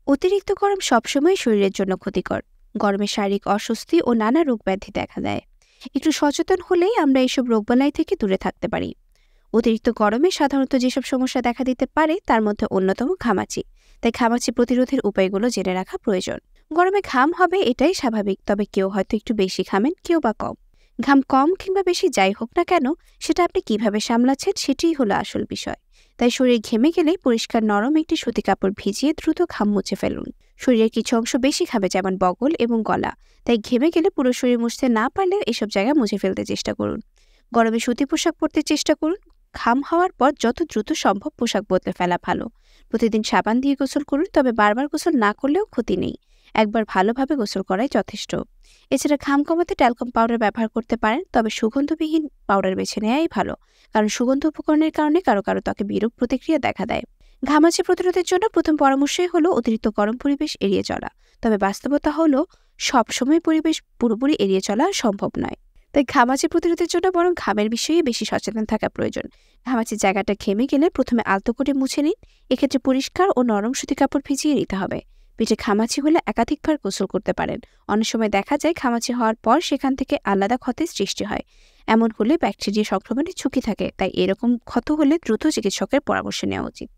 অতিরিক্ত গরম সবসময় শরীরের জন্য ক্ষতিকর। গরমে শারীরিক অস্বস্তি ও নানা রোগ ব্যাধি দেখা দেয়। একটু সচেতন হলেই আমরা এইসব রোগবালাই থেকে দূরে থাকতে পারি। অতিরিক্ত গরমে সাধারণত যেসব সমস্যা দেখা দিতে পারে তার মধ্যে অন্যতম ঘামাচি। তাই ঘামাচি প্রতিরোধের উপায়গুলো জেনে রাখা প্রয়োজন। গরমে ঘাম হবে এটাই স্বাভাবিক, তবে কেউ হয়তো একটু বেশি ঘামেন, কেউ বা কম। ঘাম কম কিংবা বেশি যাই হোক না কেন, সেটা আপনি কিভাবে সামলাচ্ছেন সেটাই হলো আসল বিষয়। তাই শরীর ঘেমে গেলে পরিষ্কার নরম একটি সুতি কাপড় ভিজিয়ে দ্রুত ঘাম মুছে ফেলুন। শরীরের কিছু অংশ বেশি ঘামে, যেমন বগল এবং গলা। তাই ঘেমে গেলে পুরো শরীর মুছতে না পারলে এসব জায়গা মুছে ফেলতে চেষ্টা করুন। গরমে সুতি পোশাক পরতে চেষ্টা করুন। ঘাম হওয়ার পর যত দ্রুত সম্ভব পোশাক বদলে ফেলা ভালো। প্রতিদিন সাবান দিয়ে গোসল করুন, তবে বারবার গোসল না করলেও ক্ষতি নেই। একবার ভালোভাবে গোসল করাই যথেষ্ট। এছাড়া ঘাম কমাতে ট্যালকম পাউডার ব্যবহার করতে পারেন, তবে সুগন্ধবিহীন পাউডার বেছে নেওয়াই ভালো। কারণ সুগন্ধ উপকরণের কারণে কারো কারো ত্বকে বিরূপ প্রতিক্রিয়া দেখা দেয়। ঘামাচি প্রতিরোধের জন্য প্রথম পরামর্শই হলো অতিরিক্ত গরম পরিবেশ এড়িয়ে চলা। তবে বাস্তবতা হলো সবসময় পরিবেশ পুরোপুরি এড়িয়ে চলা সম্ভব নয়। তাই ঘামাচি প্রতিরোধের জন্য বরং ঘামের বিষয়ে বেশি সচেতন থাকা প্রয়োজন। ঘামাচির জায়গাটা ঘেমে গেলে প্রথমে আলতো করে মুছে নিন। এক্ষেত্রে পরিষ্কার ও নরম সুতি কাপড় ভিজিয়ে নিতে হবে। পেটে ঘামাচি হলে একাধিকবার গোসল করতে পারেন। অনেক সময় দেখা যায় ঘামাচি হওয়ার পর সেখান থেকে আলাদা ক্ষতের সৃষ্টি হয়। এমন হলে ব্যাকটেরিয়া সংক্রমণের ঝুঁকি থাকে। তাই এরকম ক্ষত হলে দ্রুত চিকিৎসকের পরামর্শ নেওয়া উচিত।